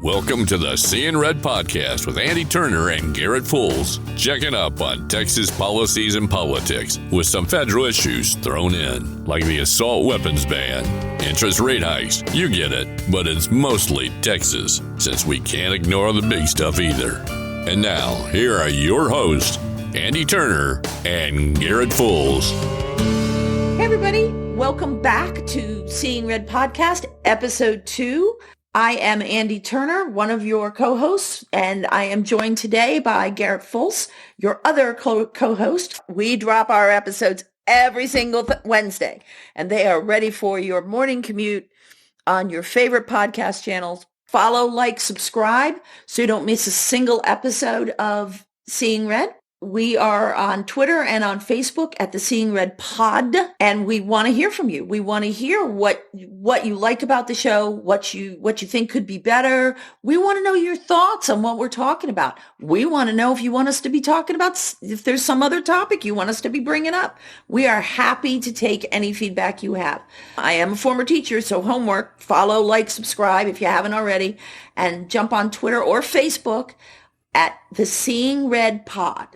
Welcome to the Seeing Red podcast with Andi Turner and Garrett Fulce, checking up on Texas policies and politics with some federal issues thrown in, like the assault weapons ban, interest rate hikes, you get it, but it's mostly Texas, since we can't ignore the big stuff either. And now, here are your hosts, Andi Turner and Garrett Fulce. Hey everybody, welcome back to Seeing Red podcast, episode 2. I am Andi Turner, one of your co-hosts, and I am joined today by Garrett Fulce, your other co-host. We drop our episodes every single Wednesday, and they are ready for your morning commute on your favorite podcast channels. Follow, like, subscribe so you don't miss a single episode of Seeing Red. We are on Twitter and on Facebook at the Seeing Red Pod, and we want to hear from you. We want to hear what you like about the show, what you think could be better. We want to know your thoughts on what we're talking about. We want to know if you want us to be talking about, if there's some other topic you want us to be bringing up. We are happy to take any feedback you have. I am a former teacher, so homework, follow, like, subscribe if you haven't already, and jump on Twitter or Facebook at the Seeing Red Pod.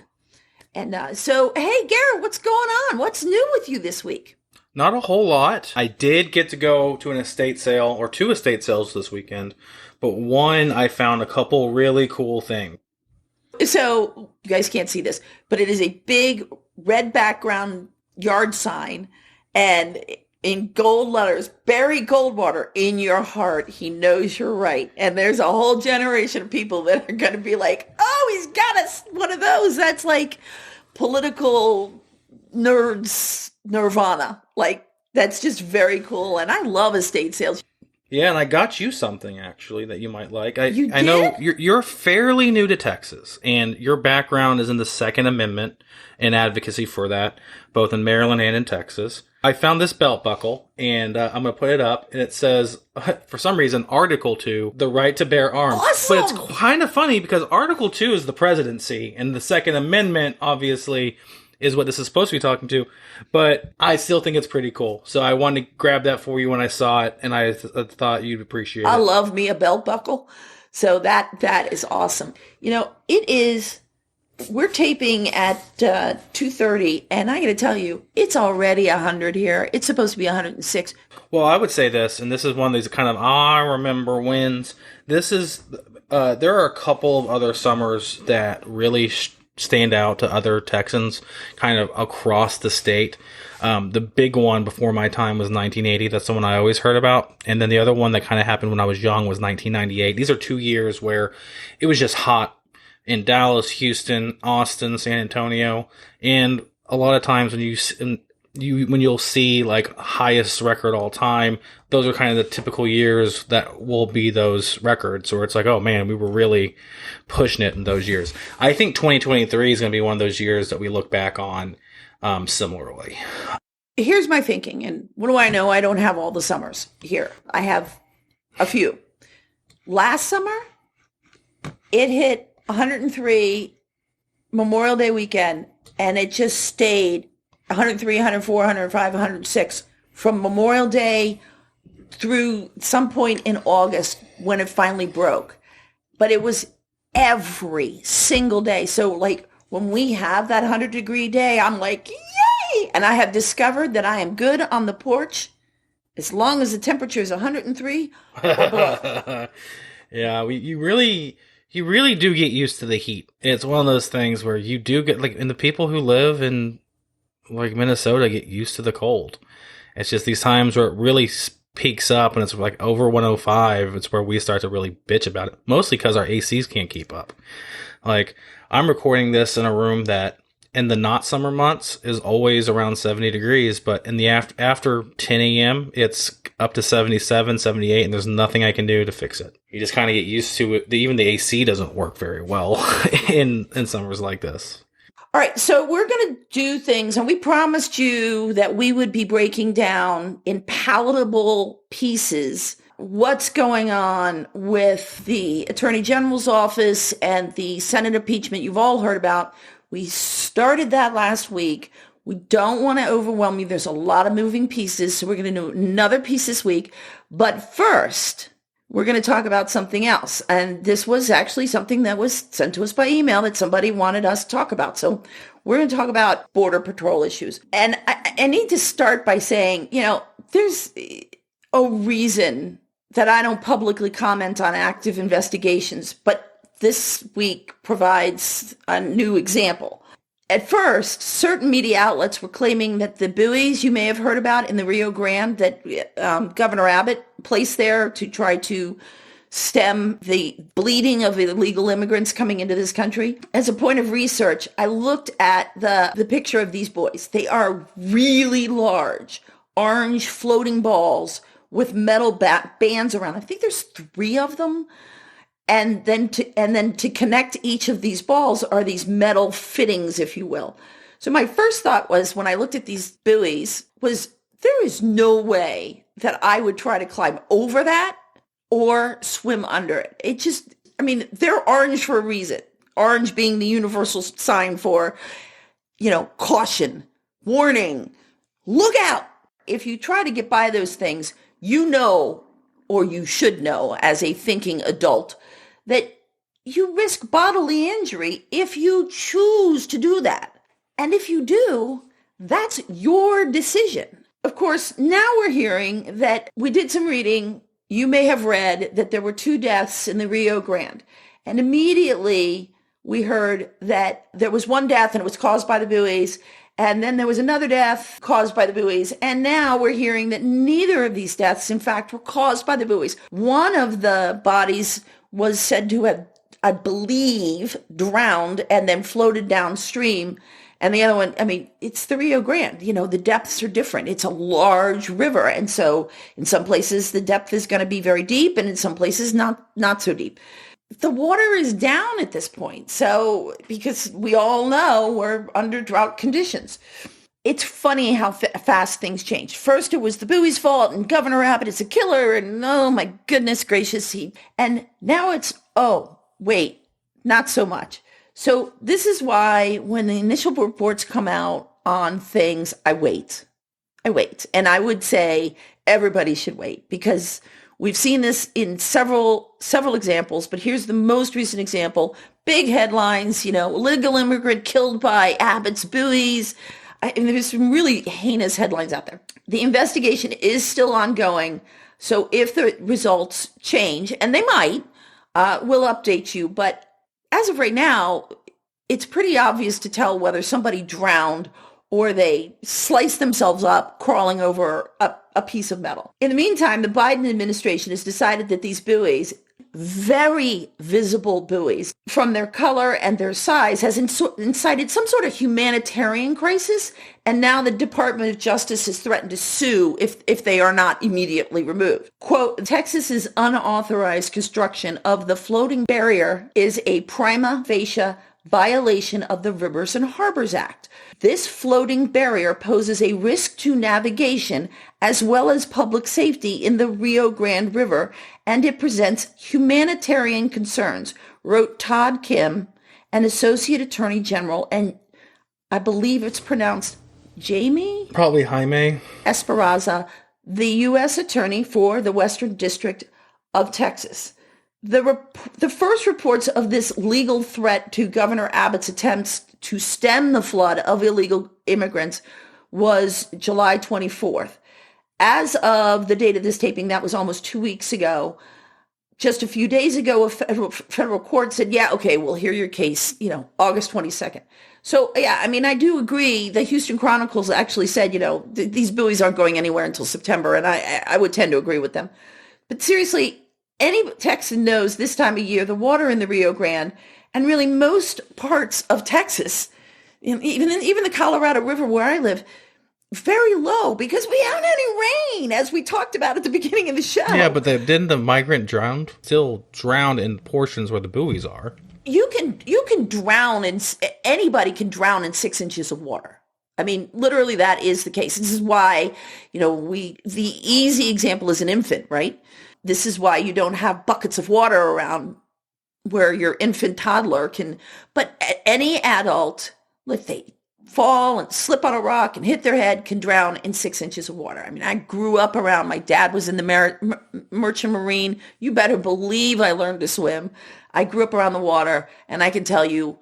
And so, hey, Garrett, what's going on? What's new with you this week? Not a whole lot. I did get to go to an estate sale, or 2 estate sales this weekend, but one I found a couple really cool things. So, you guys can't see this, but it is a big red background yard sign, and in gold letters, Barry Goldwater, in your heart, he knows you're right. And there's a whole generation of people that are going to be like, oh, he's got us one of those. That's like political nerds nirvana. Like, that's just very cool. And I love estate sales. Yeah, and I got you something, actually, that you might like. I did? know you're fairly new to Texas, and your background is in the Second Amendment and advocacy for that, both in Maryland and in Texas. I found this belt buckle, and I'm going to put it up, and it says, for some reason, Article 2, the right to bear arms. Awesome! But it's kind of funny, because Article 2 is the presidency, and the Second Amendment, obviously, is what this is supposed to be talking to, but I still think it's pretty cool. So I wanted to grab that for you when I saw it, and I thought you'd appreciate it. I love me a belt buckle. So that is awesome. You know, we're taping at 2:30, and I got to tell you, it's already 100 here. It's supposed to be 106. Well, I would say this, and this is one of these kind of, I remember wins. This is, there are a couple of other summers that really stand out to other Texans kind of across the state. The big one before my time was 1980. That's the one I always heard about. And then the other one that kind of happened when I was young was 1998. These are 2 years where it was just hot in Dallas, Houston, Austin, San Antonio. And a lot of times when you'll see like highest record all time, those are kind of the typical years that will be those records, or it's like, oh man, we were really pushing it in those years. I think 2023 is going to be one of those years that we look back on similarly. Here's my thinking, and what do I know? I don't have all the summers here. I have a few. Last summer, it hit 103 Memorial Day weekend, and it just stayed 103, 104, 105, 106 from Memorial Day through some point in August when it finally broke. But it was every single day. So like when we have that 100-degree day, I'm like, yay! And I have discovered that I am good on the porch as long as the temperature is 103 or below. Yeah, you really do get used to the heat. It's one of those things where you do get, like, and the people who live in like Minnesota get used to the cold. It's just these times where it really peaks up and it's like over 105. It's where we start to really bitch about it, mostly because our ACs can't keep up. Like, I'm recording this in a room that in the not summer months is always around 70 degrees, but in the after 10 a.m. it's up to 77, 78, and there's nothing I can do to fix it. You just kind of get used to it. Even the AC doesn't work very well in summers like this. All right, so we're going to do things, and we promised you that we would be breaking down in palatable pieces what's going on with the Attorney General's office and the Senate impeachment you've all heard about. We started that last week. We don't want to overwhelm you. There's a lot of moving pieces, so we're going to do another piece this week. But first, we're going to talk about something else. And this was actually something that was sent to us by email that somebody wanted us to talk about. So we're going to talk about Border Patrol issues. And I need to start by saying, there's a reason that I don't publicly comment on active investigations, but this week provides a new example. At first, certain media outlets were claiming that the buoys you may have heard about in the Rio Grande that Governor Abbott placed there to try to stem the bleeding of illegal immigrants coming into this country. As a point of research, I looked at the picture of these buoys. They are really large, orange floating balls with metal bands around. I think there's 3 of them. And then to connect each of these balls are these metal fittings, if you will. So my first thought was, when I looked at these buoys, was there is no way that I would try to climb over that or swim under it. They're orange for a reason. Orange being the universal sign for, caution, warning, look out. If you try to get by those things, or you should know as a thinking adult, that you risk bodily injury if you choose to do that. And if you do, that's your decision. Of course, now we're hearing that we did some reading. You may have read that there were 2 deaths in the Rio Grande. And immediately we heard that there was 1 death and it was caused by the buoys. And then there was another death caused by the buoys. And now we're hearing that neither of these deaths, in fact, were caused by the buoys. One of the bodies was said to have, I believe, drowned and then floated downstream. And the other one, it's the Rio Grande. The depths are different. It's a large river. And so in some places, the depth is going to be very deep, and in some places, not so deep. The water is down at this point. So, because we all know we're under drought conditions. It's funny how fast things change. First, it was the buoy's fault, and Governor Abbott is a killer, and oh my goodness gracious, and now it's, oh, wait, not so much. So this is why when the initial reports come out on things, I wait. And I would say everybody should wait, because we've seen this in several examples, but here's the most recent example. Big headlines, illegal immigrant killed by Abbott's buoys. There's some really heinous headlines out there. The investigation is still ongoing. So if the results change, and they might, we'll update you. But as of right now, it's pretty obvious to tell whether somebody drowned or they sliced themselves up crawling over a piece of metal. In the meantime, the Biden administration has decided that these buoys, very visible buoys, from their color and their size, has incited some sort of humanitarian crisis. And now the Department of Justice has threatened to sue if they are not immediately removed. Quote, Texas's unauthorized construction of the floating barrier is a prima facie violation of the Rivers and Harbors Act. This floating barrier poses a risk to navigation as well as public safety in the Rio Grande River, and it presents humanitarian concerns, wrote Todd Kim, an associate attorney general, and I believe it's pronounced Jamie? Probably Jaime. Esperanza, the U.S. attorney for the Western District of Texas. The first reports of this legal threat to Governor Abbott's attempts to stem the flood of illegal immigrants was July 24th. As of the date of this taping, that was almost 2 weeks ago. Just a few days ago, a federal court said, yeah, okay, we'll hear your case, August 22nd. So, yeah, I do agree. The Houston Chronicles actually said, these buoys aren't going anywhere until September, and I would tend to agree with them. But seriously, any Texan knows this time of year, the water in the Rio Grande, and really most parts of Texas, even the Colorado River where I live, very low because we haven't had any rain, as we talked about at the beginning of the show. Yeah, but didn't the migrant still drown in portions where the buoys are? You can drown, anybody can drown in 6 inches of water. Literally that is the case. This is why, the easy example is an infant, right? This is why you don't have buckets of water around where your infant toddler can, but any adult, if they fall and slip on a rock and hit their head can drown in 6 inches of water. I mean, I grew up around, my dad was in the Merchant Marine. You better believe I learned to swim. I grew up around the water, and I can tell you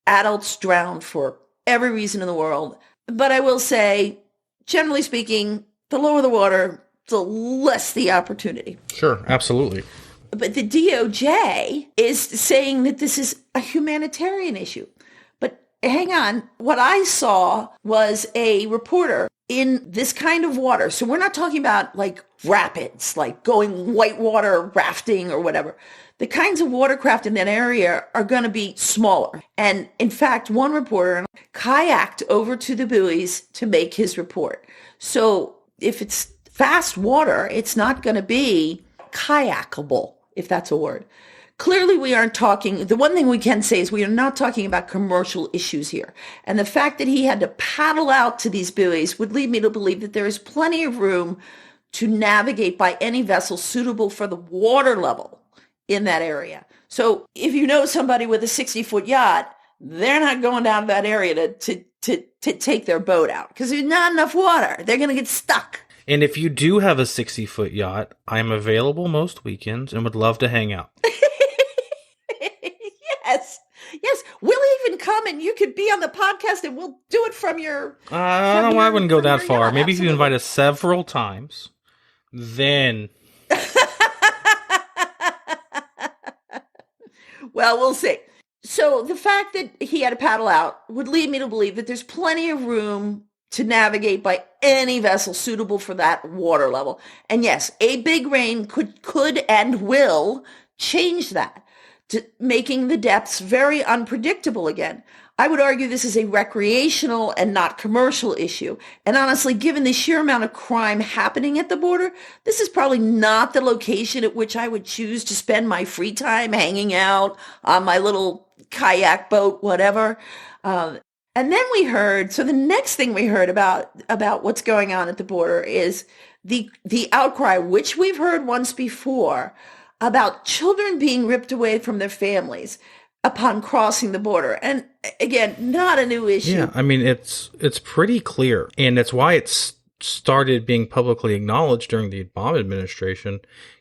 adults drown for every reason in the world. But I will say, generally speaking, the lower the water, the less the opportunity. Sure, absolutely. But the DOJ is saying that this is a humanitarian issue. But hang on, what I saw was a reporter in this kind of water. So we're not talking about like rapids, like going whitewater rafting or whatever. The kinds of watercraft in that area are going to be smaller. And in fact, one reporter kayaked over to the buoys to make his report. So if it's fast water, it's not going to be kayakable, if that's a word. Clearly, we aren't talking, the one thing we can say is we are not talking about commercial issues here. And the fact that he had to paddle out to these buoys would lead me to believe that there is plenty of room to navigate by any vessel suitable for the water level in that area. So if you know somebody with a 60-foot yacht, they're not going down to that area to take their boat out because there's not enough water. They're going to get stuck. And if you do have a 60-foot yacht, I'm available most weekends and would love to hang out. Yes. We'll even come and you could be on the podcast and we'll do it from your... I wouldn't go that far. Yacht. Maybe Absolutely. if you invite us several times, then... Well, we'll see. So the fact that he had to paddle out would lead me to believe that there's plenty of room to navigate by any vessel suitable for that water level. And yes, a big rain could and will change that, to making the depths very unpredictable again. I would argue this is a recreational and not commercial issue. And honestly, given the sheer amount of crime happening at the border, this is probably not the location at which I would choose to spend my free time hanging out on my little kayak boat, whatever. And then we heard, so the next thing we heard about what's going on at the border is the outcry, which we've heard once before, about children being ripped away from their families upon crossing the border. And again, not a new issue. Yeah, I mean, it's pretty clear. And it's why it's started being publicly acknowledged during the Obama administration,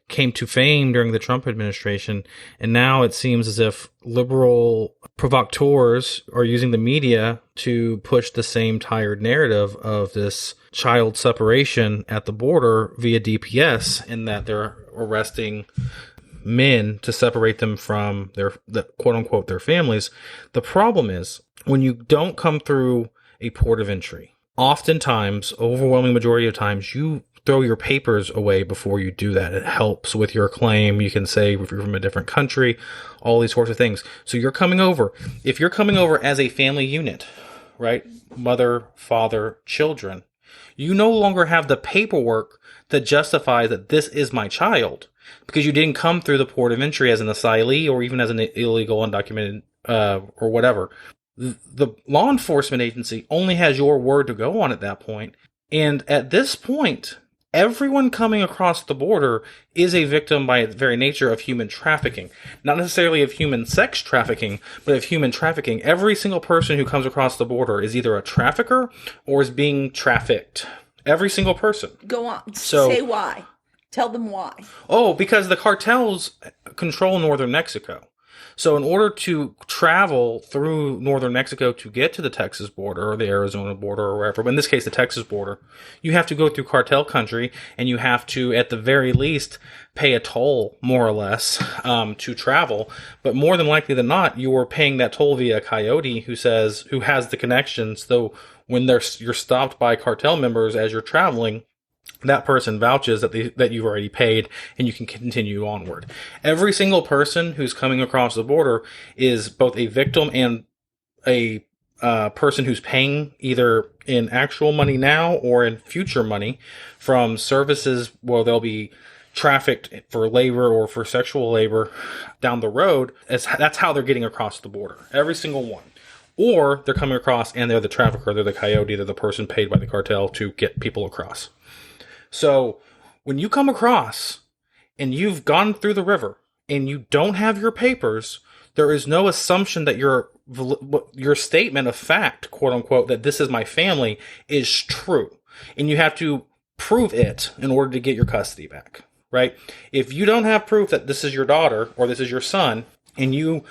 came to fame during the Trump administration. And now it seems as if liberal provocateurs are using the media to push the same tired narrative of this child separation at the border via DPS, in that they're arresting men to separate them from the quote unquote their families. The problem is when you don't come through a port of entry, oftentimes, overwhelming majority of times, you throw your papers away before you do that. It helps with your claim. You can say if you're from a different country, all these sorts of things. So you're coming over. If you're coming over as a family unit, right? Mother, father, children, you no longer have the paperwork that justifies that this is my child, because you didn't come through the port of entry as an asylee or even as an illegal, undocumented, or whatever. The law enforcement agency only has your word to go on at that point. And at this point, everyone coming across the border is a victim by its very nature of human trafficking. Not necessarily of human sex trafficking, but of human trafficking. Every single person who comes across the border is either a trafficker or is being trafficked. Every single person. Go on. So, say why. Tell them why. Oh, because the cartels control northern Mexico. So in order to travel through northern Mexico to get to the Texas border or the Arizona border or wherever, but in this case the Texas border, you have to go through cartel country, and you have to, at the very least, pay a toll, more or less, to travel. But more than likely than not, you are paying that toll via a coyote who has the connections. Though when you're stopped by cartel members as you're traveling, that person vouches that you've already paid and you can continue onward. Every single person who's coming across the border is both a victim and a person who's paying either in actual money now or in future money from services where they'll be trafficked for labor or for sexual labor down the road. That's how they're getting across the border. Every single one. Or they're coming across and they're the trafficker, they're the coyote, they're the person paid by the cartel to get people across. So when you come across and you've gone through the river and you don't have your papers, there is no assumption that your statement of fact, quote unquote, that this is my family is true. And you have to prove it in order to get your custody back, right? If you don't have proof that this is your daughter or this is your son, and you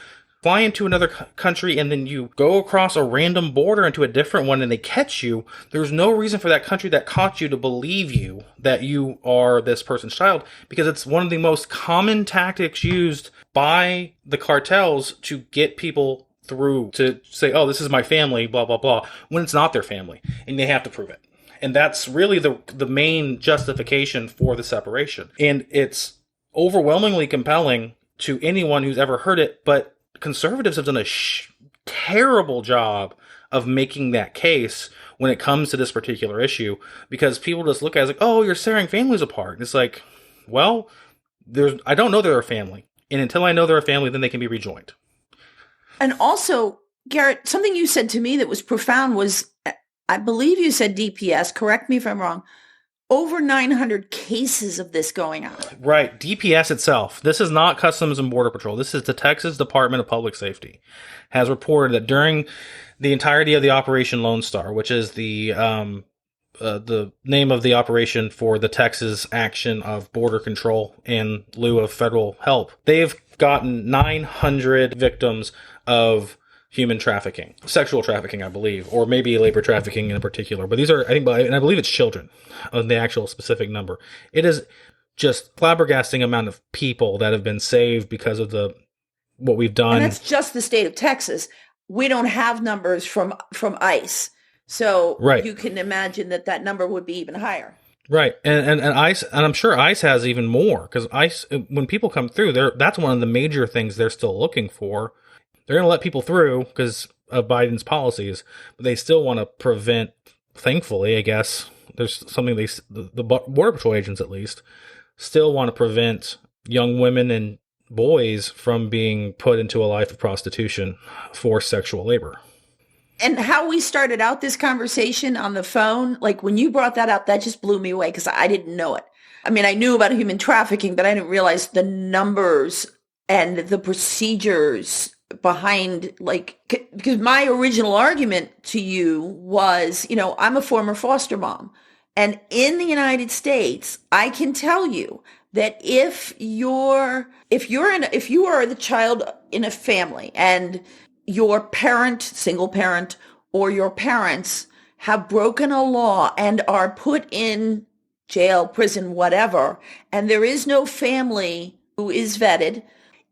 fly into another country and then you go across a random border into a different one and they catch you, there's no reason for that country that caught you to believe you that you are this person's child, because it's one of the most common tactics used by the cartels to get people through to say, oh, this is my family, blah, blah, blah, when it's not their family, and they have to prove it. And that's really the main justification for the separation. And it's overwhelmingly compelling to anyone who's ever heard it, but conservatives have done a terrible job of making that case when it comes to this particular issue, because people just look at it as like, oh, you're tearing families apart. And it's like, well, I don't know they're a family. And until I know they're a family, then they can be rejoined. And also, Garrett, something you said to me that was profound was, I believe you said DPS, correct me if I'm wrong, over 900 cases of this going on. Right. DPS itself. This is not Customs and Border Patrol. This is the Texas Department of Public Safety has reported that during the entirety of the Operation Lone Star, which is the name of the operation for the Texas action of border control in lieu of federal help, they've gotten 900 victims of human trafficking, sexual trafficking, I believe, or maybe labor trafficking in particular. But these are, I believe it's children, on the actual specific number. It is just flabbergasting amount of people that have been saved because of what we've done. And that's just the state of Texas. We don't have numbers from ICE. So right. You can imagine that number would be even higher. Right. And ICE, and I'm sure ICE has even more, because ICE, when people come through, that's one of the major things they're still looking for. They're going to let people through because of Biden's policies, but they still want to prevent, thankfully, I guess, there's something the Border Patrol agents at least, still want to prevent young women and boys from being put into a life of prostitution for sexual labor. And how we started out this conversation on the phone, like when you brought that up, that just blew me away because I didn't know it. I mean, I knew about human trafficking, but I didn't realize the numbers and the procedures behind, like, because my original argument to you was, I'm a former foster mom. And in the United States, I can tell you that if you are the child in a family and your parent, single parent, or your parents have broken a law and are put in jail, prison, whatever, and there is no family who is vetted,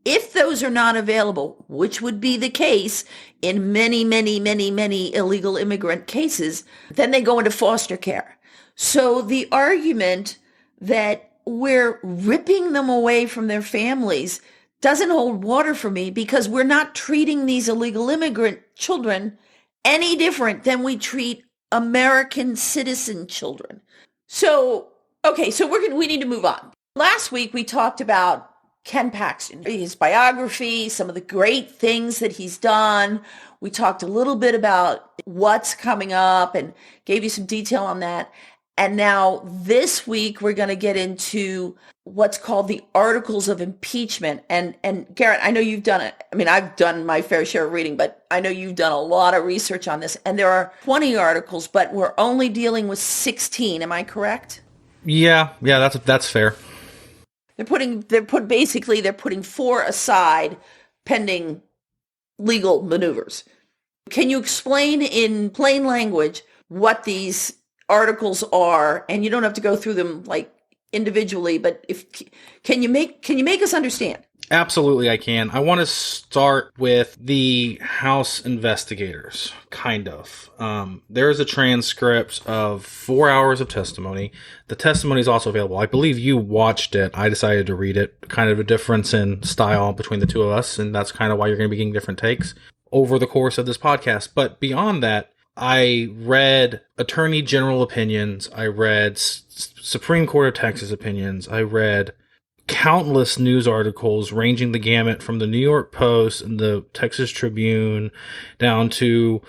if those are not available, which would be the case in many, many, many, many illegal immigrant cases, then they go into foster care. So the argument that we're ripping them away from their families doesn't hold water for me, because we're not treating these illegal immigrant children any different than we treat American citizen children. So, okay, so we need to move on. Last week we talked about Ken Paxton, his biography, some of the great things that he's done. We talked a little bit about what's coming up and gave you some detail on that. And now this week, we're going to get into what's called the articles of impeachment. And Garrett, I know you've done it. I mean, I've done my fair share of reading, but I know you've done a lot of research on this. And there are 20 articles, but we're only dealing with 16. Am I correct? Yeah, that's fair. They're putting 4 aside pending legal maneuvers. Can you explain in plain language what these articles are? And you don't have to go through them like individually, but can you make us understand? Absolutely, I can. I want to start with the House investigators, kind of. There's a transcript of 4 hours of testimony. The testimony is also available. I believe you watched it. I decided to read it. Kind of a difference in style between the two of us, and that's kind of why you're going to be getting different takes over the course of this podcast. But beyond that, I read Attorney General opinions. I read Supreme Court of Texas opinions. I read countless news articles ranging the gamut from the New York Post and the Texas Tribune down to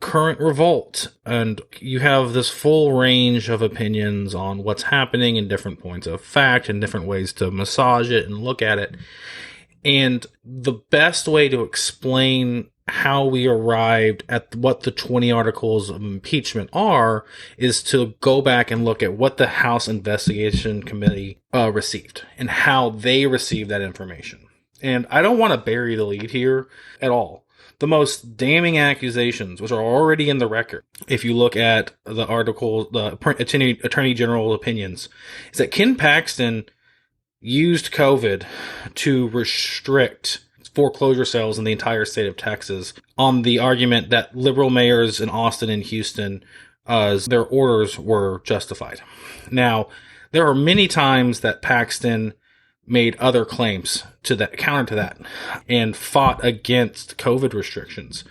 Current Revolt. And you have this full range of opinions on what's happening and different points of fact and different ways to massage it and look at it. And the best way to explain how we arrived at what the 20 articles of impeachment are is to go back and look at what the House Investigation Committee received and how they received that information. And I don't want to bury the lead here at all. The most damning accusations, which are already in the record, if you look at the article, the Attorney General's opinions, is that Ken Paxton used COVID to restrict foreclosure sales in the entire state of Texas on the argument that liberal mayors in Austin and Houston, their orders were justified. Now, there are many times that Paxton made other claims to that, counter to that, and fought against COVID restrictions.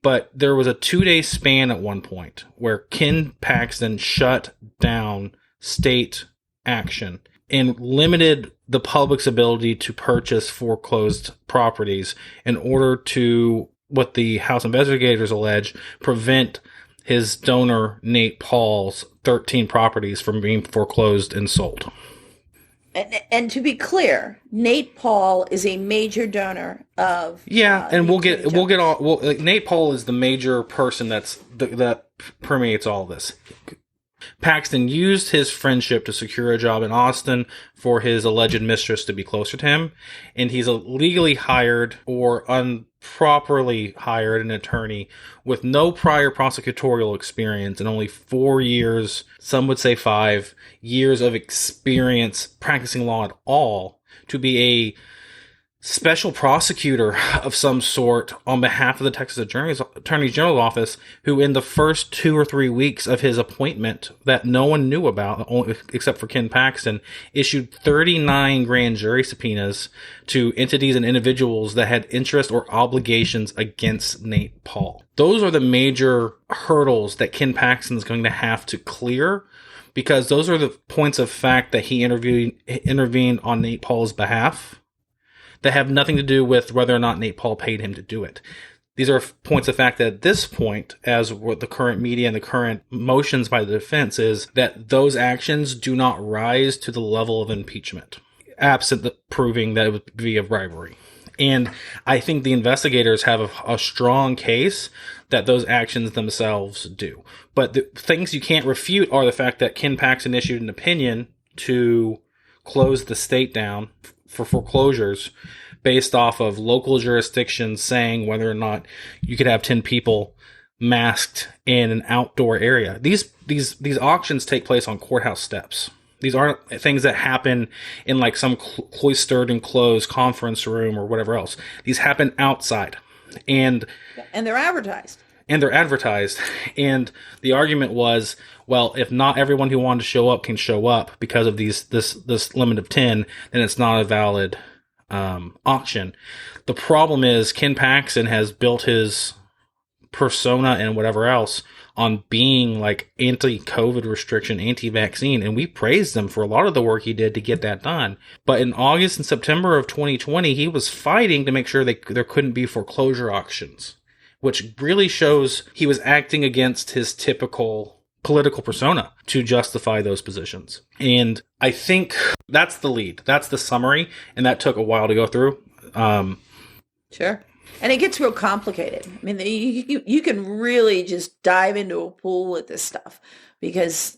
But there was a 2-day span at one point where Ken Paxton shut down state action and limited the public's ability to purchase foreclosed properties in order to, what the House investigators allege, prevent his donor Nate Paul's 13 properties from being foreclosed and sold. And to be clear, Nate Paul is a major donor of and Nate Paul is the major person that permeates all this. Paxton used his friendship to secure a job in Austin for his alleged mistress to be closer to him, and he's legally hired or improperly hired an attorney with no prior prosecutorial experience and only 4 years, some would say 5 years of experience practicing law at all, to be a special prosecutor of some sort on behalf of the Texas Attorney General's office, who in the first 2 or 3 weeks of his appointment that no one knew about, except for Ken Paxton, issued 39 grand jury subpoenas to entities and individuals that had interest or obligations against Nate Paul. Those are the major hurdles that Ken Paxton is going to have to clear, because those are the points of fact that he intervened on Nate Paul's behalf that have nothing to do with whether or not Nate Paul paid him to do it. These are points of fact that at this point, as what the current media and the current motions by the defense is, that those actions do not rise to the level of impeachment, absent the proving that it would be a bribery. And I think the investigators have a strong case that those actions themselves do. But the things you can't refute are the fact that Ken Paxton issued an opinion to close the state down for foreclosures based off of local jurisdictions saying whether or not you could have 10 people masked in an outdoor area. These auctions take place on courthouse steps. These aren't things that happen in like some cloistered and closed conference room or whatever else. These happen outside. And they're advertised. And the argument was, well, if not everyone who wanted to show up can show up because of this limit of 10, then it's not a valid auction. The problem is Ken Paxton has built his persona and whatever else on being like anti-COVID restriction, anti-vaccine, and we praised him for a lot of the work he did to get that done. But in August and September of 2020, he was fighting to make sure there couldn't be foreclosure auctions, which really shows he was acting against his typical political persona to justify those positions. And I think that's the lead. That's the summary. And that took a while to go through. Sure. And it gets real complicated. I mean, you can really just dive into a pool with this stuff, because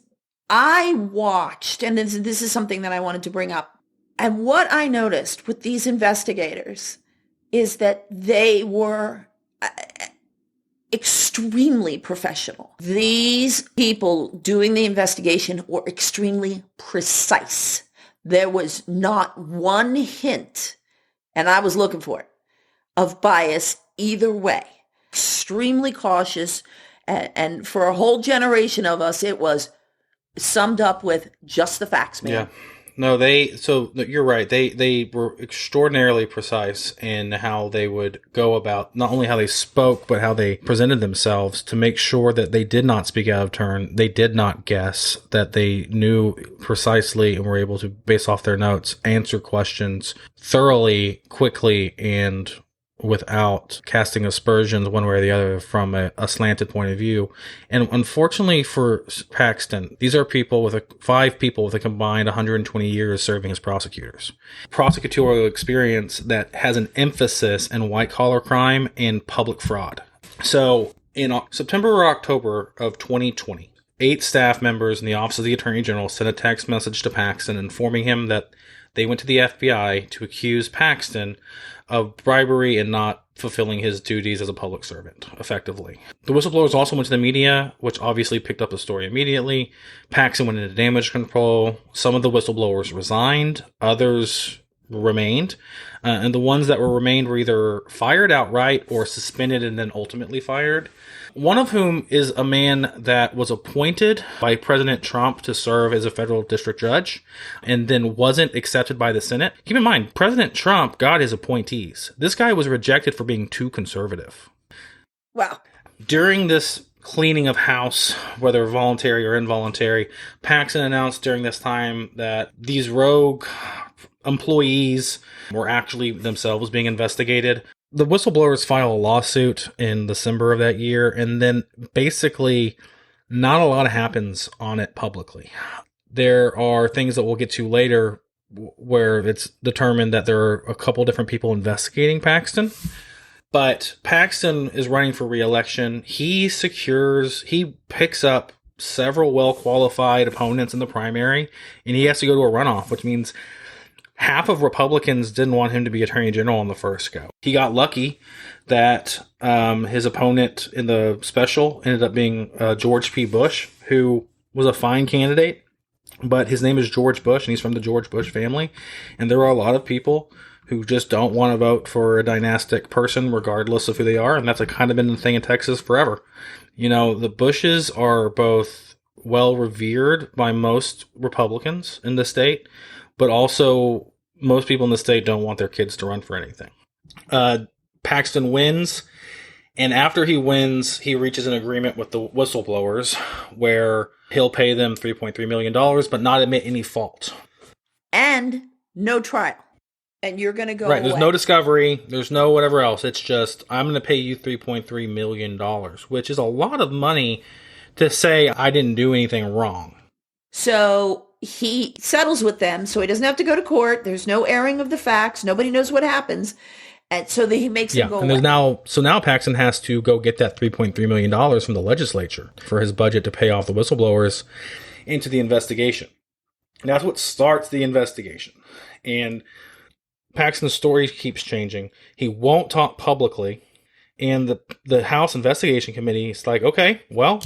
I watched, and this is something that I wanted to bring up. And what I noticed with these investigators is that they were extremely professional. These people doing the investigation were extremely precise. There was not one hint, and I was looking for it, of bias either way. Extremely cautious, and for a whole generation of us, it was summed up with just the facts, man. Yeah. No, you're right. They were extraordinarily precise in how they would go about not only how they spoke, but how they presented themselves to make sure that they did not speak out of turn. They did not guess, that they knew precisely and were able to, based off their notes, answer questions thoroughly, quickly, and without casting aspersions one way or the other from a slanted point of view. And unfortunately for Paxton, these are five people with a combined 120 years serving as prosecutors. Prosecutorial experience that has an emphasis in white-collar crime and public fraud. So in September or October of 2020, 8 staff members in the Office of the Attorney General sent a text message to Paxton informing him that they went to the FBI to accuse Paxton of bribery and not fulfilling his duties as a public servant, effectively. The whistleblowers also went to the media, which obviously picked up the story immediately. Paxton went into damage control. Some of the whistleblowers resigned. Others remained. And the ones that were remained were either fired outright or suspended and then ultimately fired. One of whom is a man that was appointed by President Trump to serve as a federal district judge and then wasn't accepted by the Senate. Keep in mind, President Trump got his appointees. This guy was rejected for being too conservative. Wow. During this cleaning of house, whether voluntary or involuntary, Paxton announced during this time that these rogue employees were actually themselves being investigated. The whistleblowers file a lawsuit in December of that year, and then basically not a lot happens on it publicly. There are things that we'll get to later where it's determined that there are a couple different people investigating Paxton. But Paxton is running for re-election. He picks up several well-qualified opponents in the primary, and he has to go to a runoff, which means half of Republicans didn't want him to be Attorney General on the first go. He got lucky that his opponent in the special ended up being George P. Bush, who was a fine candidate, but his name is George Bush, and he's from the George Bush family. And there are a lot of people who just don't want to vote for a dynastic person regardless of who they are, and that's kind of been the thing in Texas forever. You know, the Bushes are both well revered by most Republicans in the state, but also most people in the state don't want their kids to run for anything. Paxton wins, and after he wins, he reaches an agreement with the whistleblowers where he'll pay them $3.3 million, but not admit any fault. And no trial. And you're going to go right, there's away. no discovery, there's no whatever else. It's just, I'm going to pay you $3.3 million, which is a lot of money to say I didn't do anything wrong. So he settles with them, so he doesn't have to go to court. There's no airing of the facts. Nobody knows what happens. And so he makes them go and away. Now Paxton has to go get that $3.3 million from the legislature for his budget to pay off the whistleblowers into the investigation. And that's what starts the investigation. And Paxton's story keeps changing. He won't talk publicly. And the House Investigation Committee is like, okay, well,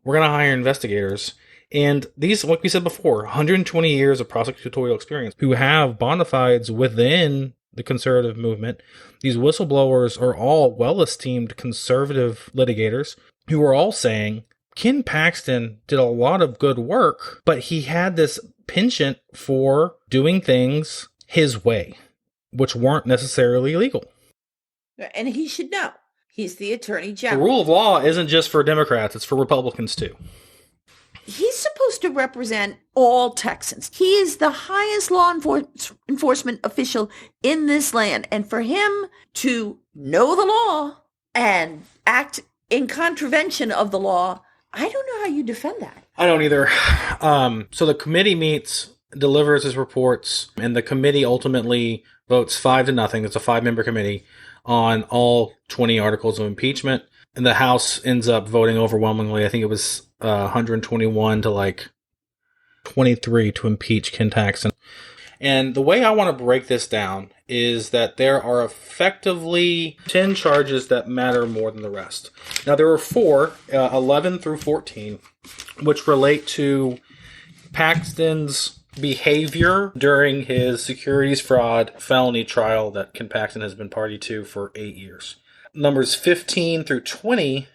we're going to hire investigators. And these, like we said before, 120 years of prosecutorial experience who have bona fides within the conservative movement. These whistleblowers are all well-esteemed conservative litigators who are all saying Ken Paxton did a lot of good work, but he had this penchant for doing things his way, which weren't necessarily legal. And he should know. He's the Attorney The General. rule of law isn't just for Democrats, it's for Republicans too. He's supposed to represent all Texans. He is the highest law enforcement official in this land. And for him to know the law and act in contravention of the law, I don't know how you defend that. I don't either. So the committee meets, delivers his reports, and the committee ultimately votes 5-0. It's a 5-member committee on all 20 articles of impeachment. And the House ends up voting overwhelmingly. I think it was 121 to 23 to impeach Ken Paxton. And the way I want to break this down is that there are effectively 10 charges that matter more than the rest. Now, there are 4, 11 through 14, which relate to Paxton's behavior during his securities fraud felony trial that Ken Paxton has been party to for 8 years. Numbers 15 through 20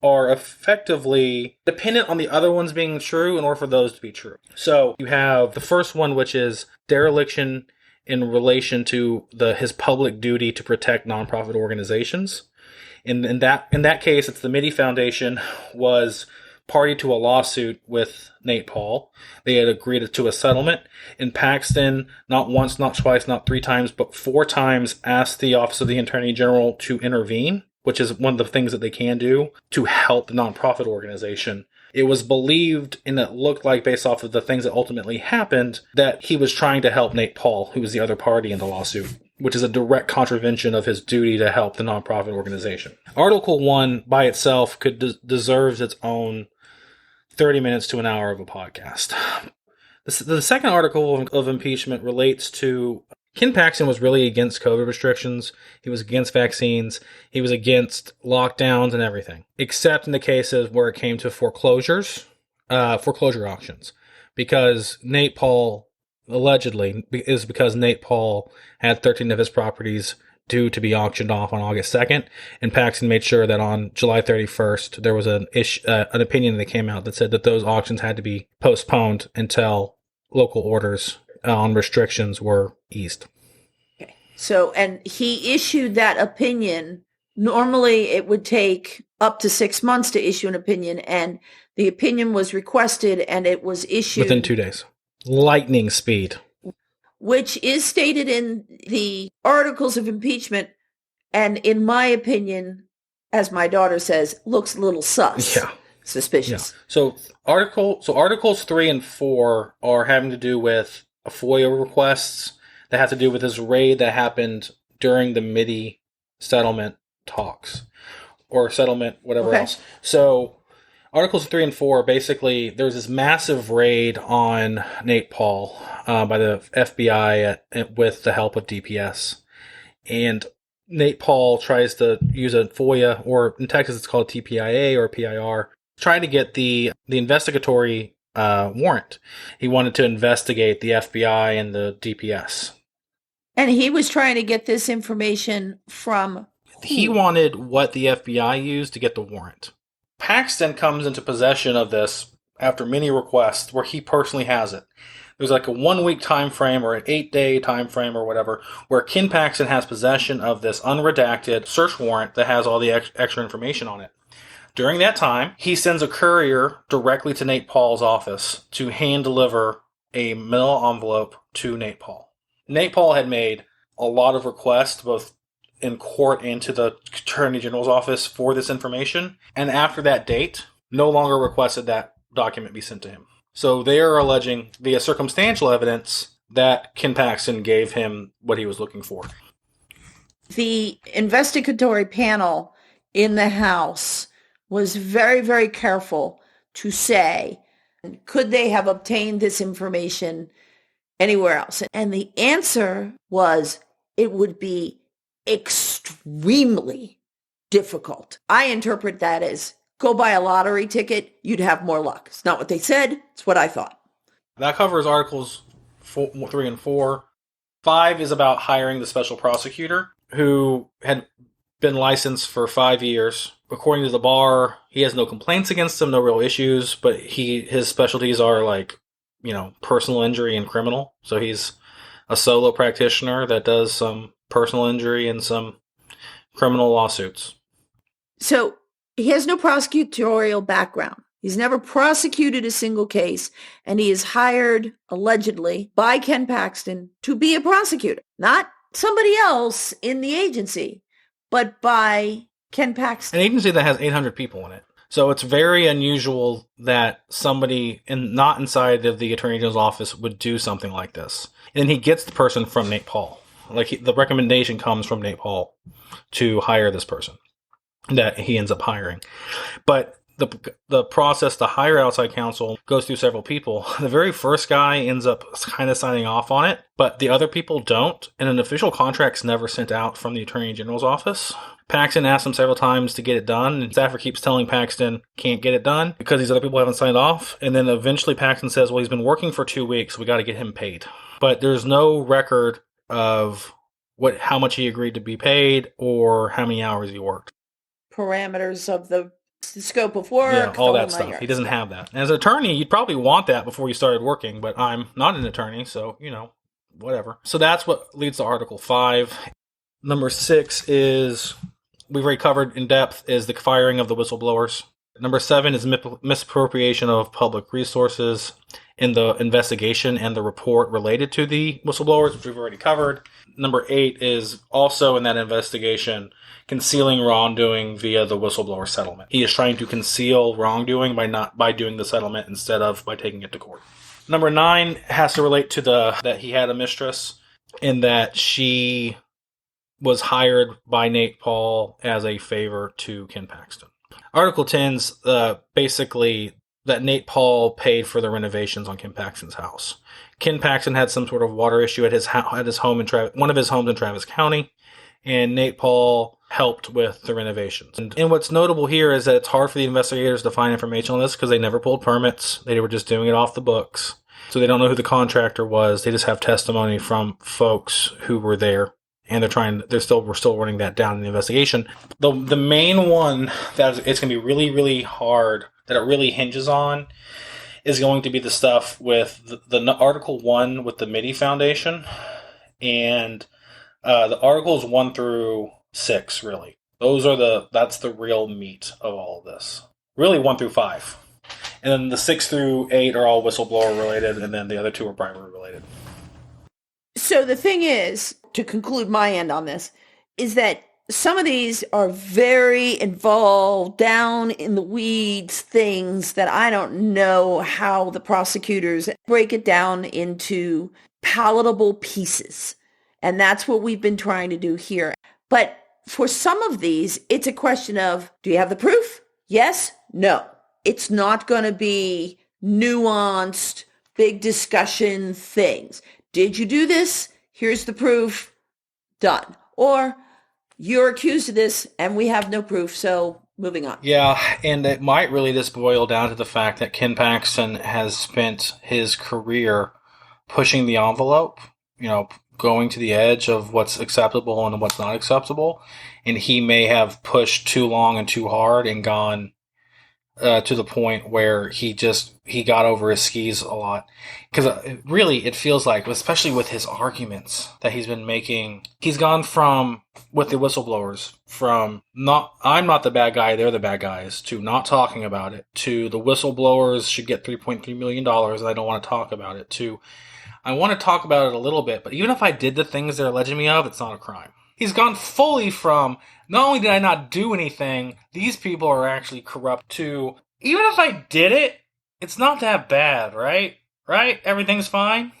are effectively dependent on the other ones being true in order for those to be true. So you have the first one, which is dereliction in relation to his public duty to protect nonprofit organizations. In that case, it's the Mitty Foundation was party to a lawsuit with Nate Paul. They had agreed to a settlement, and Paxton, not once, not twice, not 3 times, but 4 times asked the Office of the Attorney General to intervene, which is one of the things that they can do to help the nonprofit organization. It was believed, and it looked like, based off of the things that ultimately happened, that he was trying to help Nate Paul, who was the other party in the lawsuit, which is a direct contravention of his duty to help the nonprofit organization. Article 1 by itself deserves its own 30 minutes to an hour of a podcast. The second article of impeachment relates to Ken Paxton was really against COVID restrictions. He was against vaccines. He was against lockdowns and everything, except in the cases where it came to foreclosure auctions. Because Nate Paul, allegedly, is because Nate Paul had 13 of his properties due to be auctioned off on August 2nd, and Paxton made sure that on July 31st, there was an opinion that came out that said that those auctions had to be postponed until local orders on restrictions were eased. Okay. So, and he issued that opinion. Normally, it would take up to 6 months to issue an opinion, and the opinion was requested, and it was issued within 2 days. Lightning speed. Which is stated in the articles of impeachment, and in my opinion, as my daughter says, looks a little sus. Yeah. Suspicious. Yeah. So Articles 3 and 4 are having to do with FOIA requests that have to do with this raid that happened during the MIDI settlement talks, or settlement, whatever else. So Articles 3 and 4, basically, there's this massive raid on Nate Paul by the FBI with the help of DPS. And Nate Paul tries to use a FOIA, or in Texas it's called TPIA or PIR, trying to get the investigatory warrant. He wanted to investigate the FBI and the DPS. And he was trying to get this information from who? He wanted what the FBI used to get the warrant. Paxton comes into possession of this after many requests where he personally has it. There's like a 1-week time frame or an 8-day time frame or whatever where Ken Paxton has possession of this unredacted search warrant that has all the extra information on it. During that time, he sends a courier directly to Nate Paul's office to hand deliver a manila envelope to Nate Paul. Nate Paul had made a lot of requests, both in court and to the Attorney General's office, for this information, and after that date, no longer requested that document be sent to him. So they are alleging, via circumstantial evidence, that Ken Paxton gave him what he was looking for. The investigatory panel in the House was very, very careful to say, could they have obtained this information anywhere else? And the answer was, it would be extremely difficult. I interpret that as, go buy a lottery ticket, you'd have more luck. It's not what they said, it's what I thought. That covers Articles 3 and 4. 5 is about hiring the special prosecutor, who had been licensed for 5 years. According to the bar, he has no complaints against him, no real issues, but his specialties are personal injury and criminal. So he's a solo practitioner that does some personal injury and some criminal lawsuits. So he has no prosecutorial background. He's never prosecuted a single case, and he is hired, allegedly, by Ken Paxton to be a prosecutor. Not somebody else in the agency, but by Ken Paxton. An agency that has 800 people in it. So it's very unusual that somebody not inside of the Attorney General's office would do something like this. And then he gets the person from Nate Paul. The recommendation comes from Nate Paul to hire this person that he ends up hiring. But the process to hire outside counsel goes through several people. The very first guy ends up kind of signing off on it, but the other people don't, and an official contract's never sent out from the Attorney General's office. Paxton asked him several times to get it done, and staffer keeps telling Paxton can't get it done because these other people haven't signed off. And then eventually Paxton says, well, he's been working for 2 weeks, we got to get him paid. But there's no record of how much he agreed to be paid or how many hours he worked. Parameters of the scope of work. Yeah, all that stuff. He doesn't have that. And as an attorney, you'd probably want that before you started working, but I'm not an attorney, so, whatever. So that's what leads to Article 5. Number 6 is, we've already covered in depth, is the firing of the whistleblowers. Number 7 is misappropriation of public resources in the investigation and the report related to the whistleblowers, which we've already covered. Number 8 is also in that investigation, concealing wrongdoing via the whistleblower settlement. He is trying to conceal wrongdoing by doing the settlement instead of by taking it to court. Number 9 has to relate to that he had a mistress, in that she was hired by Nate Paul as a favor to Ken Paxton. Article 10's basically that Nate Paul paid for the renovations on Ken Paxton's house. Ken Paxton had some sort of water issue at his home in one of his homes in Travis County, and Nate Paul helped with the renovations. And what's notable here is that it's hard for the investigators to find information on this because they never pulled permits. They were just doing it off the books. So they don't know who the contractor was. They just have testimony from folks who were there. And we're still running that down in the investigation. The main one that it's going to be really, really hard, that it really hinges on, is going to be the stuff with the Article 1 with the MIDI Foundation, and the Articles 1 through 6, really. That's the real meat of all of this. Really 1 through 5. And then the 6 through 8 are all whistleblower related, and then the other 2 are bribery related. So the thing is, to conclude my end on this, is that some of these are very involved, down in the weeds things that I don't know how the prosecutors break it down into palatable pieces. And that's what we've been trying to do here. But for some of these, it's a question of, do you have the proof? Yes? No. It's not going to be nuanced, big discussion things. Did you do this? Here's the proof. Done. Or you're accused of this and we have no proof, so moving on. Yeah, and it might really just boil down to the fact that Ken Paxton has spent his career pushing the envelope, going to the edge of what's acceptable and what's not acceptable, and he may have pushed too long and too hard and gone to the point where he got over his skis a lot. Because really, it feels like, especially with his arguments that he's been making, he's gone from, with the whistleblowers, from I'm not the bad guy, they're the bad guys, to not talking about it, to the whistleblowers should get $3.3 million and I don't want to talk about it, to I want to talk about it a little bit, but even if I did the things they're alleging me of, it's not a crime. He's gone fully from, not only did I not do anything, these people are actually corrupt, to, even if I did it, it's not that bad, right? Right? Everything's fine?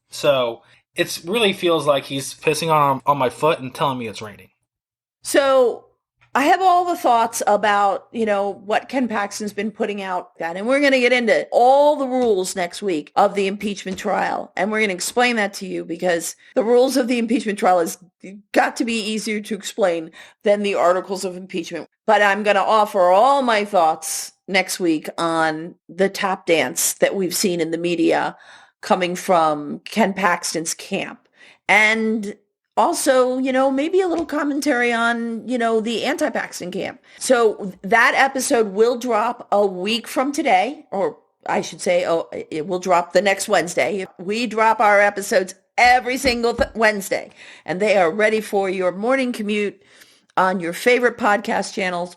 So, it really feels like he's pissing on my foot and telling me it's raining. So, I have all the thoughts about, what Ken Paxton's been putting out, and we're going to get into all the rules next week of the impeachment trial, and we're going to explain that to you because the rules of the impeachment trial has got to be easier to explain than the articles of impeachment. But I'm going to offer all my thoughts next week on the tap dance that we've seen in the media coming from Ken Paxton's camp. And also, maybe a little commentary on, the anti-Paxton camp. So that episode will drop a week from today, or I should say, it will drop the next Wednesday. We drop our episodes every single Wednesday, and they are ready for your morning commute on your favorite podcast channels.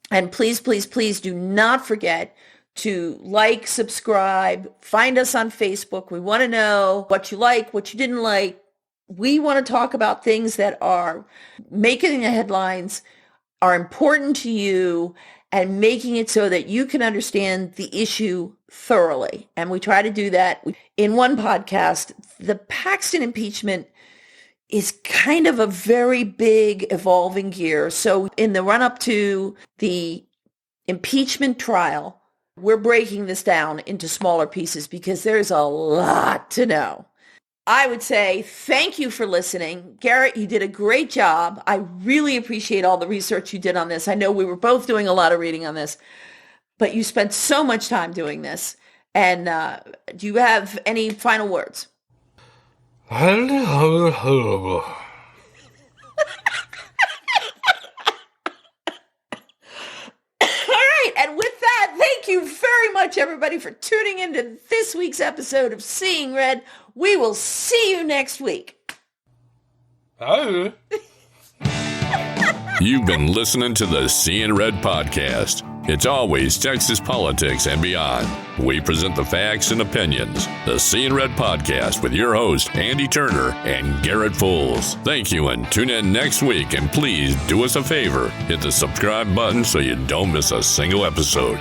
And please, please, please do not forget to like, subscribe, find us on Facebook. We want to know what you like, what you didn't like. We want to talk about things that are making the headlines, are important to you, and making it so that you can understand the issue thoroughly. And we try to do that in one podcast. The Paxton impeachment is kind of a very big evolving gear. So in the run-up to the impeachment trial, we're breaking this down into smaller pieces because there's a lot to know. I would say thank you for listening. Garrett, you did a great job. I really appreciate all the research you did on this. I know we were both doing a lot of reading on this, but you spent so much time doing this. And do you have any final words? And with that, thank you very much, everybody, for tuning into this week's episode of Seeing Red. We will see you next week. Bye. You've been listening to the Seeing Red podcast. It's always Texas politics and beyond. We present the facts and opinions. The Seeing Red Podcast with your host, Andi Turner and Garrett Fulce. Thank you, and tune in next week. And please do us a favor. Hit the subscribe button so you don't miss a single episode.